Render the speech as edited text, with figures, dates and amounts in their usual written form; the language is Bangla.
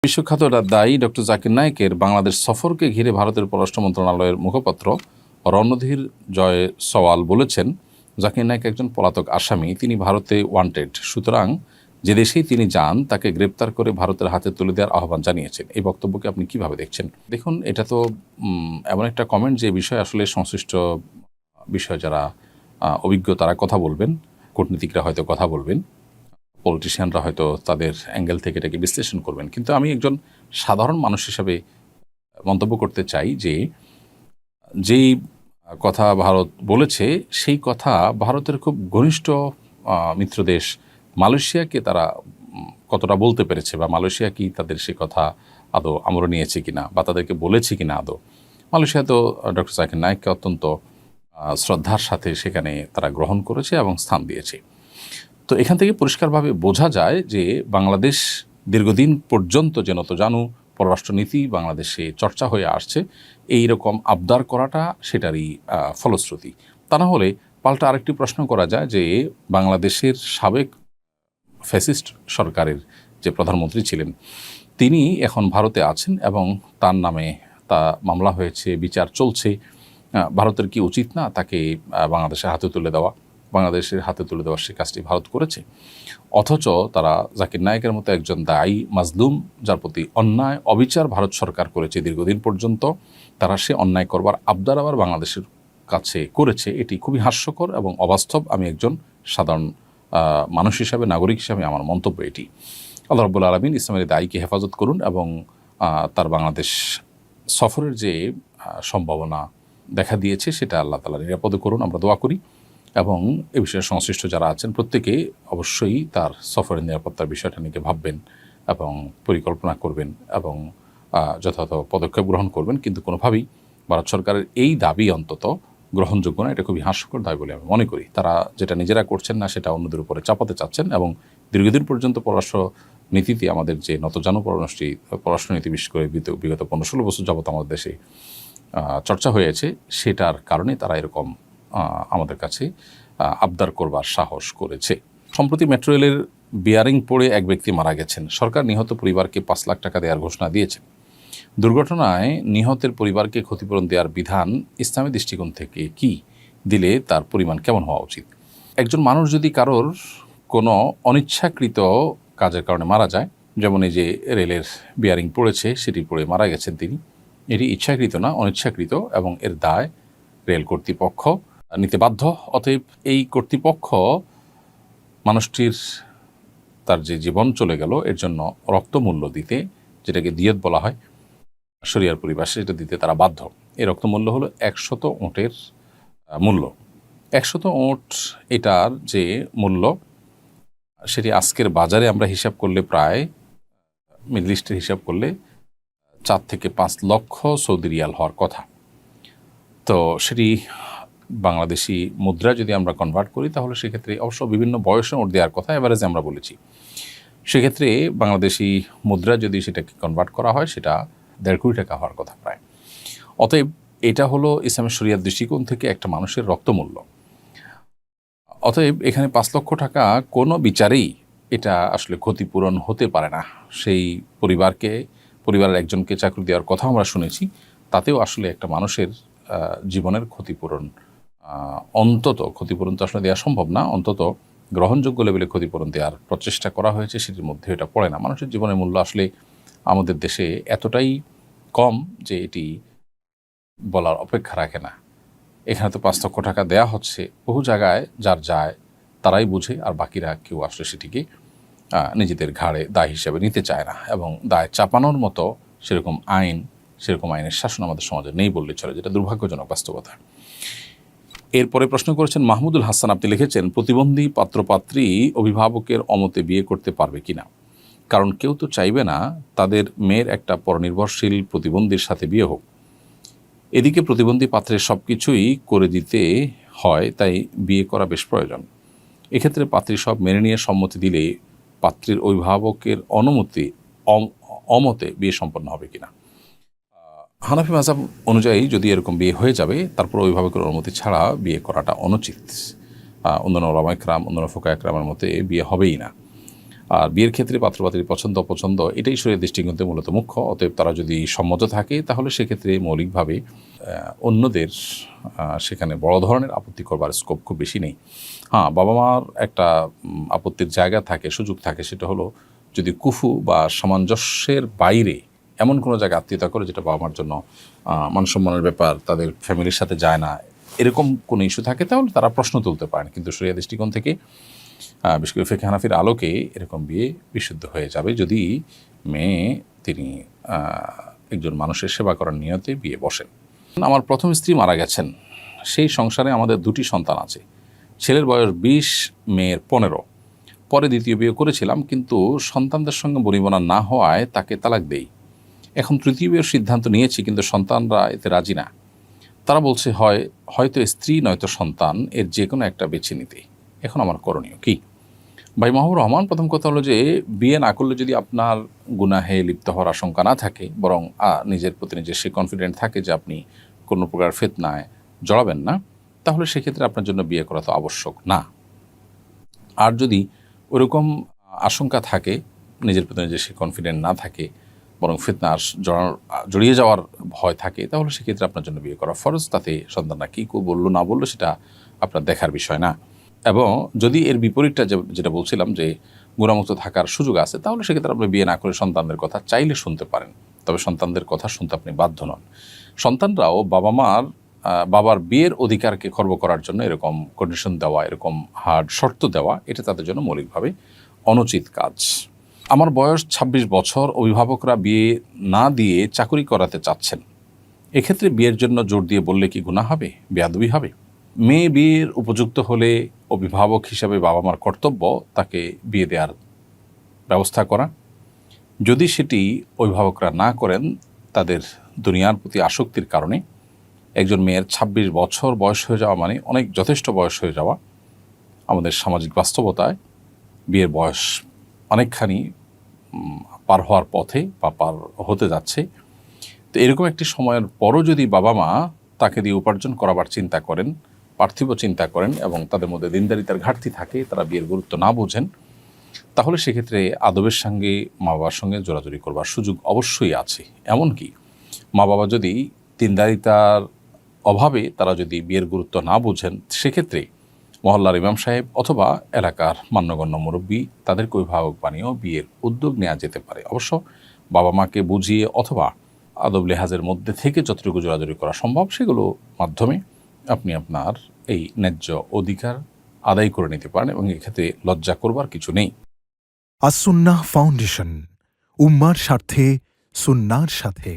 বিশ্বখ্যাত দায়ী ডক্টর জাকির নায়েকের বাংলাদেশ সফরকে ঘিরে ভারতের পররাষ্ট্র মন্ত্রণালয়ের মুখপাত্র রণধীর জয় সওয়াল বলেছেন, জাকির নায়েক একজন পলাতক আসামি, তিনি ভারতে ওয়ান্টেড, সুতরাং যে দেশেই তিনি যান তাকে গ্রেপ্তার করে ভারতের হাতে তুলে দেওয়ার আহ্বান জানিয়েছেন। এই বক্তব্যকে আপনি কিভাবে দেখছেন? দেখুন, এটা তো এমন একটা কমেন্ট যে বিষয় আসলে সংশ্লিষ্ট বিষয় যারা অভিজ্ঞ তারা কথা বলবেন, কূটনীতিকরা হয়তো কথা বলবেন, পলিটিশিয়ানরা হয়তো তাদের অ্যাঙ্গেল থেকে এটাকে বিশ্লেষণ করবেন। কিন্তু আমি একজন সাধারণ মানুষ হিসাবে মন্তব্য করতে চাই যে যেই কথা ভারত বলেছে সেই কথা ভারতের খুব ঘনিষ্ঠ মিত্রদেশ মালয়েশিয়াকে তারা কতটা বলতে পেরেছে, বা মালয়েশিয়া কি তাদের সে কথা আদৌ আমলে নিয়েছে কিনা বা তাদেরকে বলেছে কিনা আদৌ। মালয়েশিয়া তো ডক্টর জাকির নায়েককে অত্যন্ত শ্রদ্ধার সাথে সেখানে তারা গ্রহণ করেছে এবং স্থান দিয়েছে। তো এখান থেকে পরিষ্কারভাবে বোঝা যায় যে বাংলাদেশ দীর্ঘদিন পর্যন্ত যে নতজানু পররাষ্ট্রনীতি বাংলাদেশে চর্চা হয়ে আসছে, এই রকম আবদার করাটা সেটারই ফলশ্রুতি। তা না হলে পাল্টা আরেকটি প্রশ্ন করা যায় যে বাংলাদেশের সাবেক ফ্যাসিস্ট সরকারের যে প্রধানমন্ত্রী ছিলেন তিনি এখন ভারতে আছেন এবং তার নামে তা মামলা হয়েছে, বিচার চলছে। ভারতের কি উচিত না তাকে বাংলাদেশের হাতে তুলে দেওয়া? বাংলাদেশের হাতে তুলে দেওয়ার সে কাজটি ভারত করেছে, অথচ তারা জাকির নায়েকের মতো একজন দায়ী মাজলুম, যার প্রতি অন্যায় অবিচার ভারত সরকার করেছে দীর্ঘদিন পর্যন্ত, তারা সে অন্যায় করবার আবদার আবার বাংলাদেশের কাছে করেছে। এটি খুবই হাস্যকর এবং অবাস্তব। আমি একজন সাধারণ মানুষ হিসাবে, নাগরিক হিসাবে আমার মন্তব্য এটি। আল্লাহ রাব্বুল আলামিন ইসলামের দায়ীকে হেফাজত করুন এবং তার বাংলাদেশ সফরের যে সম্ভাবনা দেখা দিয়েছে সেটা আল্লাহ তাআলা নিরাপদ করুন, আমরা দোয়া করি। এবং এ বিষয়ে সংশ্লিষ্ট যারা আছেন প্রত্যেকে অবশ্যই তার সফরের নিরাপত্তার বিষয়টা নিয়ে ভাববেন এবং পরিকল্পনা করবেন এবং যথাযথ পদক্ষেপ গ্রহণ করবেন। কিন্তু কোনোভাবেই ভারত সরকারের এই দাবি অন্তত গ্রহণযোগ্য না। এটা খুবই হাস্যকর দাবি বলে আমি মনে করি। তারা যেটা নিজেরা করছেন না সেটা অন্যদের উপরে চাপাতে চাচ্ছেন এবং দীর্ঘদিন পর্যন্ত পররাষ্ট্র নীতিতে আমাদের যে নতজানু পররাষ্ট্রনীতি, বিশেষ করে বিগত 15-16 বছর যাবত আমাদের দেশে চর্চা হয়েছে, সেটার কারণে তারা এরকম আমাদের কাছে আবদার করবার সাহস করেছে। সম্প্রতি মেট্রো রেলের বিয়ারিং পড়ে এক ব্যক্তি মারা গেছেন। সরকার নিহত পরিবারকে 5 লাখ টাকা দেওয়ার ঘোষণা দিয়েছে। দুর্ঘটনায় নিহতের পরিবারকে ক্ষতিপূরণ দেওয়ার বিধান ইসলামী দৃষ্টিকোণ থেকে কি, দিলে তার পরিমাণ কেমন হওয়া উচিত? একজন মানুষ যদি কারোর কোনো অনিচ্ছাকৃত কাজের কারণে মারা যায়, যেমন এই যে রেলের বিয়ারিং পড়েছে সেটি পড়ে মারা গেছেন তিনি, এটি ইচ্ছাকৃত না, অনিচ্ছাকৃত, এবং এর দায় রেল কর্তৃপক্ষ নিতে বাধ্য। অতএব এই কর্তৃপক্ষ মানুষটির তার যে জীবন চলে গেল এর জন্য রক্তমূল্য দিতে, যেটাকে দিয়ত বলা হয় শরিয়ার পরিভাষায়, সেটা দিতে তারা বাধ্য। এই রক্তমূল্য হলো 100 ওঁটের মূল্য। 100 ওঁট এটার যে মূল্য সেটি আজকের বাজারে আমরা হিসাব করলে প্রায় মিডল ইস্টের হিসাব করলে 4 থেকে 5 লক্ষ সৌদি রিয়াল হওয়ার কথা। তো সেটি বাংলাদেশি মুদ্রা যদি আমরা কনভার্ট করি তাহলে সেক্ষেত্রে অবশ্য বিভিন্ন বয়সে ওট দেওয়ার কথা এভারেজে আমরা বলেছি, সেক্ষেত্রে বাংলাদেশি মুদ্রা যদি সেটাকে কনভার্ট করা হয় সেটা 1.5 কোটি টাকা হওয়ার কথা প্রায়। অতএব এটা হলো ইসলামের শরিয়ার দৃষ্টিকোণ থেকে একটা মানুষের রক্তমূল্য। অতএব এখানে 5 লক্ষ টাকা কোনো বিচারেই এটা আসলে ক্ষতিপূরণ হতে পারে না। সেই পরিবারের একজনকে চাকরি দেওয়ার কথা আমরা শুনেছি, তাতেও আসলে একটা মানুষের জীবনের ক্ষতিপূরণ ক্ষতিপূরণ তো আসলে দেওয়া সম্ভব না, অন্তত গ্রহণযোগ্য লেভেলে ক্ষতিপূরণ দেওয়ার প্রচেষ্টা করা হয়েছে, সেটির মধ্যে এটা পড়ে না। মানুষের জীবনের মূল্য আসলে আমাদের দেশে এতটাই কম যে এটি বলার অপেক্ষা রাখে না। এখানে তো 5 লক্ষ টাকা দেওয়া হচ্ছে, বহু জায়গায় যার যায় তারাই বুঝে, আর বাকিরা কেউ আসলে সেটিকে নিজেদের ঘাড়ে দায় হিসেবে নিতে চায় না, এবং দায় চাপানোর মতো সেরকম আইনের শাসন আমাদের সমাজে নেই বললে চলে, যেটা দুর্ভাগ্যজনক বাস্তবতা। এরপরে প্রশ্ন করেছেন মাহমুদুল হাসান, আপনি লিখেছেন, প্রতিবন্ধী পাত্রপাত্রী অভিভাবকের অমতে বিয়ে করতে পারবে কিনা? কারণ কেউ তো চাইবে না তাদের মেয়ের একটা পরনির্ভরশীল প্রতিবন্ধীর সাথে বিয়ে হোক। এদিকে প্রতিবন্ধী পাত্রের সব কিছুই করে দিতে হয়, তাই বিয়ে করা বেশ প্রয়োজন। এক্ষেত্রে পাত্রী সব মেনে নিয়ে সম্মতি দিলে পাত্রীর অভিভাবকের অমতে বিয়ে সম্পন্ন হবে কিনা? হানাফি মাযহাব অনুযায়ী যদি এরকম বিয়ে হয়ে যাবে, তারপর অভিভাবকের অনুমতি ছাড়া বিয়ে করাটা অনুচিত। অন্যান্য ওলামা ইকরাম, অন্যান্য ফুকাহা ইকরামের মতে বিয়ে হবেই না। আর বিয়ের ক্ষেত্রে পাত্রপাত্রীর পছন্দ অপছন্দ এটাই শরীয়তের দৃষ্টিকোণ মূলত মুখ্য। অতএব তারা যদি সম্মত থাকে তাহলে সেক্ষেত্রে মৌলিকভাবে অন্যদের সেখানে বড় ধরনের আপত্তি করবার স্কোপ খুব বেশি নেই। হ্যাঁ, বাবা মার একটা আপত্তির জায়গা থাকে, সুযোগ থাকে, সেটা হলো যদি কুফু বা সামঞ্জস্যের বাইরে এমন কোনো জায়গায় আত্মীয়তা করে যেটা বাবা মার জন্য মানসম্মানের ব্যাপার, তাদের ফ্যামিলির সাথে যায় না, এরকম কোনো ইস্যু থাকে তাহলে তারা প্রশ্ন তুলতে পারেন। কিন্তু শরিয়া দৃষ্টিকোণ থেকে বিশেষ করে ফিকহে হানাফির আলোকে এরকম বিয়ে বিশুদ্ধ হয়ে যাবে যদি মেয়ে তিনি একজন মানুষের সেবা করার নিয়তে বিয়ে বসেন। আমার প্রথম স্ত্রী মারা গেছেন, সেই সংসারে আমাদের 2টি সন্তান আছে। ছেলের বয়স 20, মেয়ের 15। পরে দ্বিতীয় বিয়ে করেছিলাম, কিন্তু সন্তানদের সঙ্গে বনিবনা না হওয়ায় তাকে তালাক দেই। এখন তৃতীয় বিয়ের সিদ্ধান্ত নিয়েছি, কিন্তু সন্তানরা এতে রাজি না। তারা বলছে হয়তো স্ত্রী নয়তো সন্তান, এর যে কোনো একটা বেছে নিতে। এখন আমার করণীয় কি? ভাই মাহবুব রহমান, প্রথম কথা হলো যে বিয়ে না করলে যদি আপনার গুনাহে লিপ্ত হওয়ার আশঙ্কা না থাকে, বরং নিজের প্রতি নিজের সে কনফিডেন্ট থাকে যে আপনি কোনো প্রকার ফিতনায় জড়াবেন না, তাহলে সেক্ষেত্রে আপনার জন্য বিয়ে করা তো আবশ্যক না। আর যদি ওরকম আশঙ্কা থাকে, নিজের প্রতি নিজের সে কনফিডেন্ট না থাকে, বরং ফিতনা জড়িয়ে যাওয়ার ভয় থাকে, তাহলে সেক্ষেত্রে আপনার জন্য বিয়ে করা ফরজ। তাতে সন্তানরা কী বললো না বললো সেটা আপনার দেখার বিষয় না। এবং যদি এর বিপরীতটা যেটা বলছিলাম যে গুণামুক্ত থাকার সুযোগ আছে, তাহলে সেক্ষেত্রে আপনি বিয়ে না করে সন্তানদের কথা চাইলে শুনতে পারেন, তবে সন্তানদের কথা শুনতে আপনি বাধ্য নন। সন্তানরাও বাবার বিয়ের অধিকারকে খর্ব করার জন্য এরকম কন্ডিশন দেওয়া, এরকম হার্ড শর্ত দেওয়া, এটা তাদের জন্য মৌলিকভাবে অনুচিত কাজ। আমার বয়স 26 বছর, অভিভাবকরা বিয়ে না দিয়ে চাকরি করাতে চাচ্ছেন। এক্ষেত্রে বিয়ের জন্য জোর দিয়ে বললে কি গুনাহ হবে, বেয়াদবি হবে? মেয়ে বিয়ের উপযুক্ত হলে অভিভাবক হিসাবে বাবা মার কর্তব্য তাকে বিয়ে দেওয়ার ব্যবস্থা করা। যদি সেটি অভিভাবকরা না করেন, তাদের দুনিয়ার প্রতি আসক্তির কারণে, একজন মেয়ের 26 বছর বয়স হয়ে যাওয়া মানে অনেক যথেষ্ট বয়স হয়ে যাওয়া। আমাদের সামাজিক বাস্তবতায় বিয়ের বয়স অনেকখানি পার হওয়ার পথে বা পার হতে যাচ্ছে। তো এরকম একটি সময়ের পরও যদি বাবা মা তাকে দিয়ে উপার্জন করাবার চিন্তা করেন, পার্থিব চিন্তা করেন, এবং তাদের মধ্যে দিনদারিতার ঘাটতি থাকে, তারা বিয়ের গুরুত্ব না বোঝেন, তাহলে সেক্ষেত্রে আদবের সঙ্গে মা বাবার সঙ্গে জোরাজুরি করবার সুযোগ অবশ্যই আছে। এমনকি মা বাবা যদি দিনদারিতার অভাবে তারা যদি বিয়ের গুরুত্ব না বোঝেন, সেক্ষেত্রে মহল্লার ইমাম সাহেব অথবা এলাকার মান্যগণ্য মুরব্বী তাদেরকে অভিভাবক বানিয়েও বিয়ের উদ্যোগ নেওয়া যেতে পারে। অবশ্য বাবা মাকে বুঝিয়ে অথবা আদব লেহাজের মধ্যে থেকে যতটুকু জোরাজুরি করা সম্ভব, সেগুলো মাধ্যমে আপনি আপনার এই ন্যায্য অধিকার আদায় করে নিতে পারেন, এবং এক্ষেত্রে লজ্জা করবার কিছু নেই। আস-সুন্নাহ ফাউন্ডেশন, উম্মার স্বার্থে সুন্নাহর সাথে।